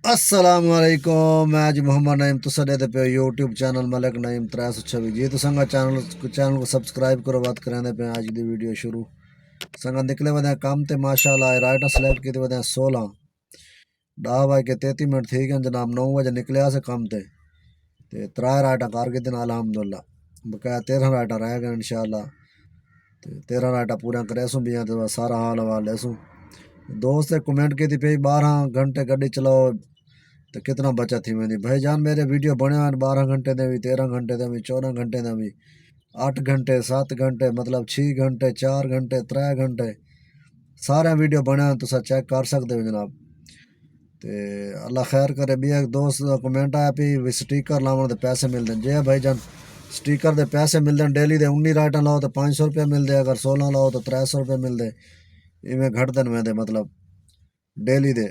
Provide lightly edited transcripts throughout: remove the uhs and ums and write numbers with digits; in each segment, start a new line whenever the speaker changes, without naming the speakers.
السلام علیکم میں جی محمد نعیم تو دے پہ یوٹیوب چینل ملک نعیم 326 جی تو سنگا چینل کو سبسکرائب کرو بات کریں پہ آج دی ویڈیو شروع سنگا نکلے ودے کام تے ماشاءاللہ رائٹاں سلیکٹ کی ودے 16 10:33 تھی گئے جناب 9 بجے نکلیا سے کام تے 3 رائٹاں کار کے دن الحمدللہ بقایا 13 رائٹاں رہ گئے انشاءاللہ 13 رائٹاں پورا کرے سوں بھی تو سارا حال حوال لے سوں دوست کمنٹ کی تھی پی 12 گھنٹے گڈی چلاؤ تو کتنا بچت تھی میں بھائی جان میرے ویڈیو بنے ہوئے 12 گھنٹے دے بھی 13 گھنٹے دے بھی 14 گھنٹے دے بھی 8 گھنٹے 7 گھنٹے مطلب 6 گھنٹے 4 گھنٹے 3 گھنٹے سارے ویڈیو بنے ہوئے تو چیک کر سکتے ہو جناب تے اللہ خیر کرے بھی ایک دوست کمنٹ آیا بھی سٹیکر لاؤن دے پیسے ملتے ہیں جی بھائی جان سٹیکر دے پیسے ملتے ہیں ڈیلی دے 19 رائٹاں لاؤ تو 500 روپے ملتے اگر 16 لاؤ تو 300 روپے ملتے ایویں گھٹ دن میں مطلب ڈیلی دے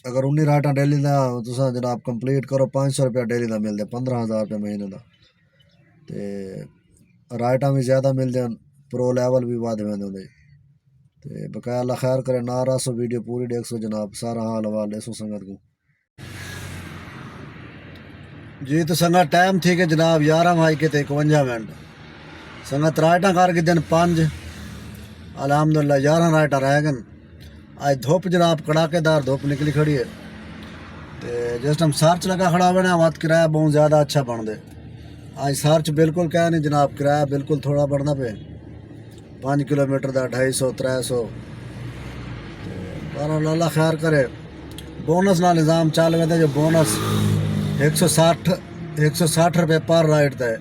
اگر 19 رائٹاں ڈیلی دا تساں جناب کمپلیٹ کرو 500 روپیہ ڈیلی دا ملتے 15,000 روپے مہینے دا تے رائٹاں بھی زیادہ ملتے ہیں پرو لیول بھی ود وے تے بقایا اللہ خیر کرے نہ سو ویڈیو پوری دیکھ سو جناب سارا حال حوال لے سو سنگت کو جی تو سنگت ٹائم تھی کہ جناب 11:51 سنگت رائٹاں کر کے دن 5 الحمدللہ 11 رائٹاں رہ گئے آج دھوپ جناب کڑاکے دار دھوپ نکلی کھڑی ہے تے جس ٹائم سارچ لگا کھڑا ہونا وقت کرایہ بہت زیادہ اچھا بن دے آج سارچ بالکل کہہ نہیں جناب کرایہ بالکل تھوڑا بڑھنا پہ 5 کلومیٹر دا 250 300 پر اللہ خیر کرے بونس نہ نظام چل وے جو بونس 160 روپے پر رائٹ تے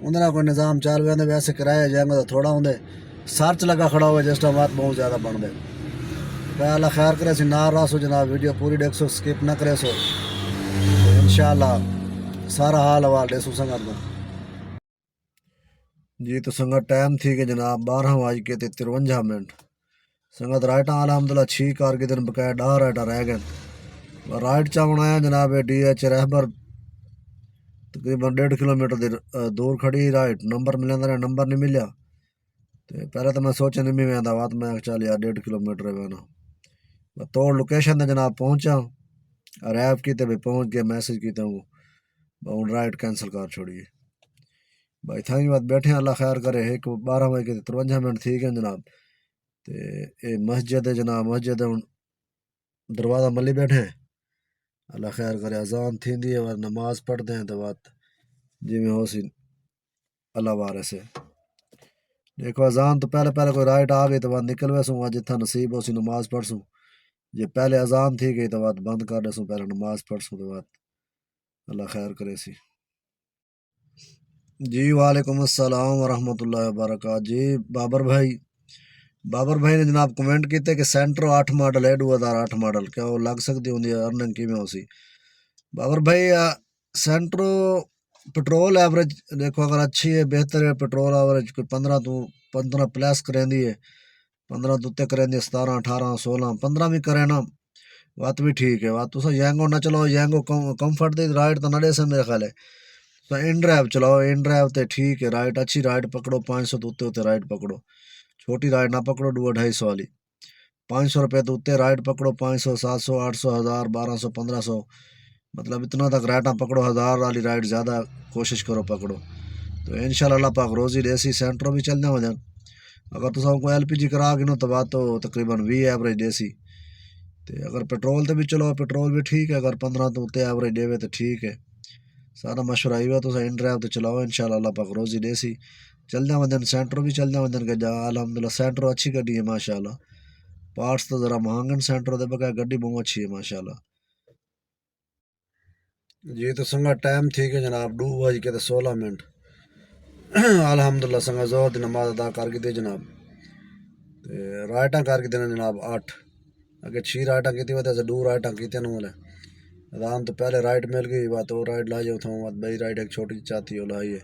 اندر کوئی نظام چل وے ویسے کرایہ جائیں گے تو تھوڑا ہوں سارچ لگا کھڑا ہوئے جس ٹائم وقت بہت زیادہ بن دے اللہ خیر کرے سی نہ رہا سو جناب ویڈیو پوری دیکھ سو سکپ نہ کرے سو انشاءاللہ سارا حال حوال دے سو سنگت کو جی تو سنگت ٹائم تھی کہ جناب 12:53 سنگت رائٹاں الحمدللہ 6 کار کے دن بقایا 10 رائٹاں رہ گئے رائٹ چاون آیا جناب ڈی ایچ رہبر تقریباً 1.5 کلومیٹر دور کھڑی رائٹ نمبر ملیں رہا نمبر نہیں ملیا تو پہلے تو میں سوچا نہیں بھی وہاں بات میں چل یار 1.5 کلومیٹر ہے نا توڑ لوکیشن تے جناب پہنچا ریپ کی تے بھی پہنچ گیا میسج کیتا ہوں رائٹ کینسل کر چھوڑیے بھائی تھینک بات بیٹھے اللہ خیر کرے 12:53 تھی گئے جناب تے اے مسجد ہے جناب مسجد دروازہ ملی بیٹھے اللہ خیر کرے اذان تھی دی ہے نماز پڑھتے ہیں تو بات جی میں ہو سی اللہ وارے سے دیکھو اذان تو پہلے کوئی رائٹ آ گئی تو بعد نکل وے سوں جتنا نصیب ہو سی نماز پڑھ سوں جی پہلے اذان تھی گئی تو بات بند کر دے سوں پہلے نماز پڑھ سوں تو بات اللہ خیر کرے سی جی وعلیکم السلام ورحمۃ اللہ وبرکاتہ جی بابر بھائی نے جناب کمنٹ کیتے کہ سینٹرو 8 ماڈل ہے 2008 ماڈل کیا وہ لگ سکتی ہوں ارننگ کی میں ہو سی بابر بھائی سینٹرو پٹرول ایوریج دیکھو اگر اچھی ہے بہتر ہے پٹرول ایوریج کوئی 15 پلس کریں دی ہے 15 تو اتنے کریں دی 17 18 16 15 بھی کرے نا بات بھی ٹھیک ہے بات تو ینگو نہ چلاؤ ینگو کمفرٹ دی رائڈ تو نہ دے سے میرے خیال ہے تو ان ڈرائیو چلاؤ ان ڈرائیو تے ٹھیک ہے رائڈ اچھی رائڈ پکڑو 500 تو اتنے رائڈ پکڑو چھوٹی رائڈ نہ پکڑو 250 والی 500 روپے تو اتنے رائڈ پکڑو 500 700 800 1000 1200 1500 مطلب اتنا تک رائڈاں پکڑو 1000 والی رائڈ زیادہ کوشش کرو پکڑو تو انشاءاللہ اللہ پاک روزی دیسی سینٹروں بھی چلنے ہو جان اگر تو سب کو ایل پی جی کرا گنو تو بات تو تقریباً 20 ایوریج دیسی تو اگر پٹرول تے بھی چلو پٹرول بھی ٹھیک ہے اگر 15 تو اتنے ایوریج دے تو ٹھیک ہے سارا مشورہ ہی ہوا تو ان ڈرائیو تو چلاؤ انشاءاللہ اللہ پاک روزی دیسی چل جاؤ ودن سینٹروں بھی چل جاؤ ودن کہ جا الحمدللہ سینٹروں اچھی گڈی ہے ماشاءاللہ پارٹس تو ذرا مہنگن سینٹروں دے بقایا گڈی بہت اچھی ہے ماشاءاللہ جی تو سنگا ٹائم تھی کہ جناب 2:16 الحمدللہ سنگا زور دی نماز ادا کر کے دے جناب رائٹاں کر کے دینا جناب 8 اگر 6 رائٹاں کی وجہ سے 2 رائٹاں کی نولے اذان تو پہلے رائٹ مل گئی بات وہ رائٹ لائی اتوں بات بئی رائٹ ایک چھوٹی چاتی وہ لائی ہے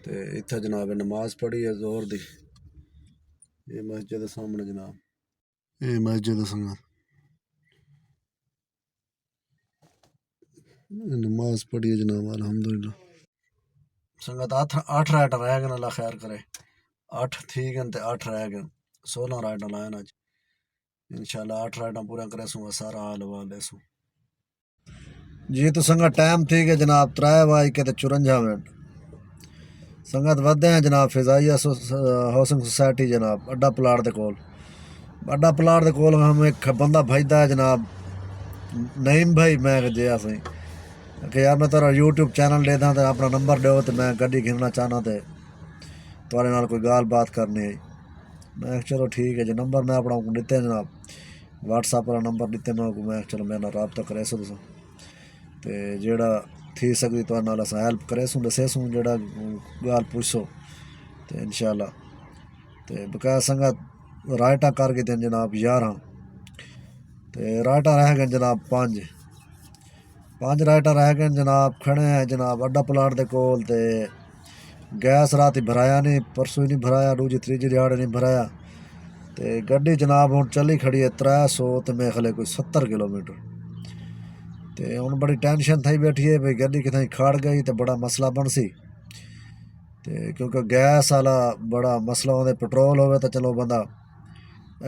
تو اتنے جناب نماز پڑھی ہے زور دی یہ مسجد سامنے جناب یہ مسجد سنگا نماز پڑھی ہے جناب الحمدللہ سنگت 8 رائٹ رہ گئے اللہ خیر کرے 8 تھی گئے تو 8 رہ گئے 16 رائٹ لائن اج انشاءاللہ 8 رائٹاں پورا کرے سوں سارا حال حوال دے سوں جی تو سنگت ٹائم تھی کہ جناب 3:54 سنگت ودے ہیں جناب فضائیہ ہاؤسنگ سوسائٹی جناب اڈا پلاٹ دے کول ہم ایک بندہ بھیجتا ہے جناب نعیم بھائی میں جی سی کہ یار میں تیرا یوٹیوب چینل دے دا تو اپنا نمبر دو تو میں گڈی گھننا چاہنا تے تھوڑے نال کوئی گال بات کرنی ہے میں چلو ٹھیک ہے جی نمبر میں اپنا دیتے جناب واٹس ایپ والا نمبر دیتے میں چلو میرے نال رابطہ کرے سو تساں تے جیڑا تھی سکتی تو نال اساں ہیلپ کرے سوں دسے سوں جیڑا گال پوچھو تے انشاءاللہ تے بقایا سنگت رائٹاں کر کے دیں جناب 11 تے رائٹاں رہ گئے جناب 5 رائٹاں رہ گئے جناب کھڑے ہیں جناب اڈا پلاٹ دے کول تے گیس رات بھرایا نہیں پرسوں ہی نہیں بھرایا دوجی تیجی دیہاڑے نہیں بھرایا تے گڈی جناب ہوں چلی کھڑی ہے 300 تے میرے خیال 70 کلومیٹر تے ہوں بڑی ٹینشن تھی بیٹھی ہے بھئی گڈی کتھیں کھاڑ گئی تے بڑا مسئلہ بن سی تے کیونکہ گیس والا بڑا مسئلہ ہوندے پٹرول ہوئے تو چلو بندہ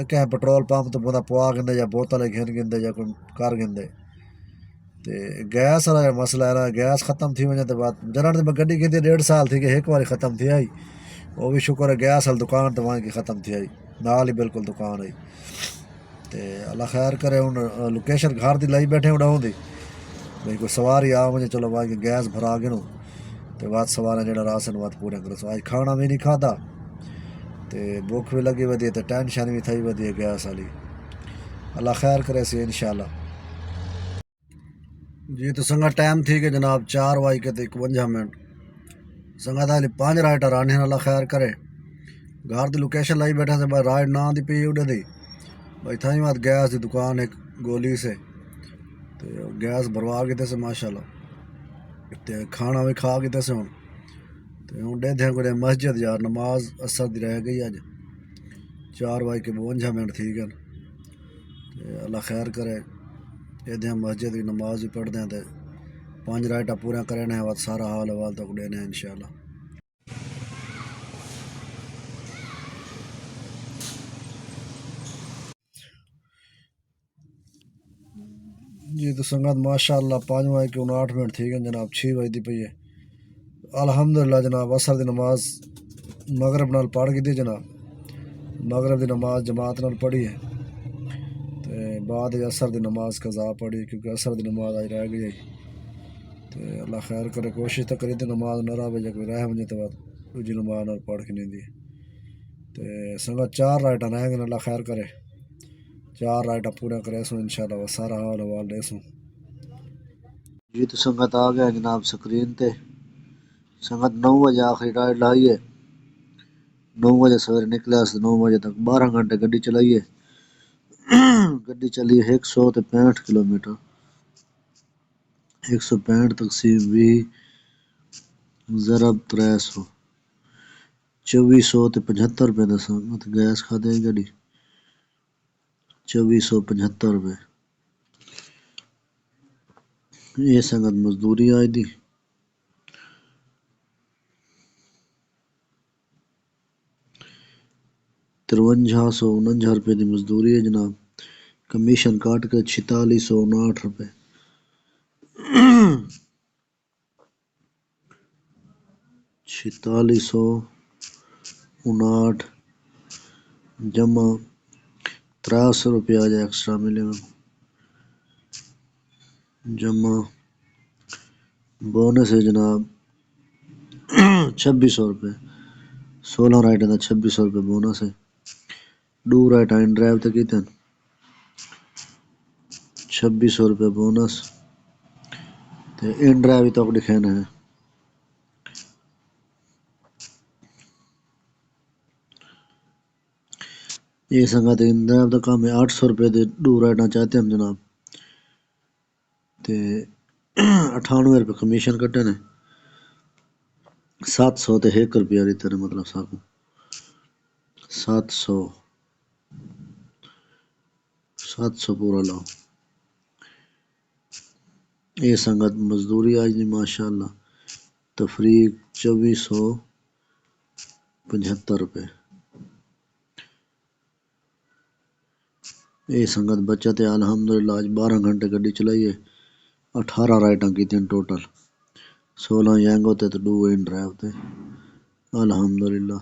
کہ پٹرول پمپ تو بندہ پوا گھندے یا بوتل گھن گھندے یا کوئی کر گھندے تے گیس والا مسئلہ ہے نا گیس ختم تھی وجہ بعد جنہاں میں گڈی گھنی 1.5 سال تھی کہ ایک بار ختم تھی آئی وہ بھی شکر ہے گیس والی دکان تو وہاں کی ختم تھی آئی نال ہی بالکل دکان آئی تے اللہ خیر کرے ہوں لوکیشن گھر دی لائی بیٹھے اڑاؤں دی بھئی کوئی سواری آ مجھے چلو وہاں کی گیس بھرا گنو تے بات سوارا جڑا راسن بات پورے کرو آج کھانا بھی نہیں کھادا تے بھوک بھی لگی ودی تے ٹینشن بھی تھی ودی گیس والی اللہ خیر کرے سی انشاءاللہ جی تو سنگا ٹائم تھی کہ جناب 4:51 سنگا تھا 5 رائٹر آنے اللہ خیر کرے گھر دی لوکیشن لائی بیٹھا سے بھائی رائڈ نہ دی پی اڑے دی بھائی تھائی بات گیس دی دکان ایک گولی سے تے گیس بھروا کے سے ماشاءاللہ تے کھانا بھی کھا کے سے ہوں تے ہوں دے دیں کوئی مسجد یار نماز اثر دی رہ گئی اج 4:52 تھی گئے تے اللہ خیر کرے یہ دیں مسجد کی نماز بھی پڑھ دیں تے 5 رائٹاں پورا کرنے ہیں بعد سارا حال حوال تک دینے ہیں انشاءاللہ جی تو سنگت ماشاءاللہ 5:59 تھی گئے جناب 6 بجے پی ہے الحمدللہ جناب اثر دی نماز مغرب نال پڑھ کی دی جناب مغرب دی نماز جماعت نال پڑھی ہے تے بعد اثر دی نماز قضا پڑھی کیونکہ اثر دی نماز آج رہ گئی تے اللہ خیر کرے کوشش تو کری تے نماز نہ رہے جے کوئی رہ ونجے تو بعد دوجی نماز نال پڑھ کے نہیں دی تے سنگت 4 رائٹاں رہ گئے اللہ خیر کرے 4 رائٹاں پورا کرے سوں انشاءاللہ وہ سارا حال حوال دے سوں جی تو سنگت آ گیا جناب سکرین تے سنگت 9 بجے آخری رائڈ لائی ہے 9 بجے سویرے نکلے 9 بجے تک 12 گھنٹے گڈی چلائیے گڈی چلی 165 کلومیٹر 165 تقسیم 20 ضرب 300 2475 روپے دا سنگت گیس کھا دے گڈی 2475 روپے یہ سنگت مزدوری آئی دی 5349 روپے دی مزدوری ہے جناب کمیشن کاٹ کے 4659 روپے 4659 جمع 300 روپے آ جائے ایکسٹرا ملے گا جمع بونس ہے جناب 2600 روپے 16 رائٹیں کا 2600 روپے بونس ہے 2 رائٹیں ان ڈرائیو تک کیتے 2600 روپے بونس تے ان ڈرائیو تک لکھنا ہے یہ سنگت ان ڈرائیو کا کام ہے 800 روپے دے 2 رائٹیں چاہتے ہیں جناب تے 98 روپے کمیشن کٹے نے 700 تے 1 روپیہ دیتے نے مطلب ساکو 700 پورا لاؤ یہ سنگت مزدوری آج دی ماشاءاللہ تفریق 2475 روپے یہ سنگت بچت ہے الحمدللہ آج 12 گھنٹے گڈی چلائی ہے 18 رائٹاں کیتیں ٹوٹل 16 ینگ ہوتے تو 2 ان ڈرائیو تے الحمدللہ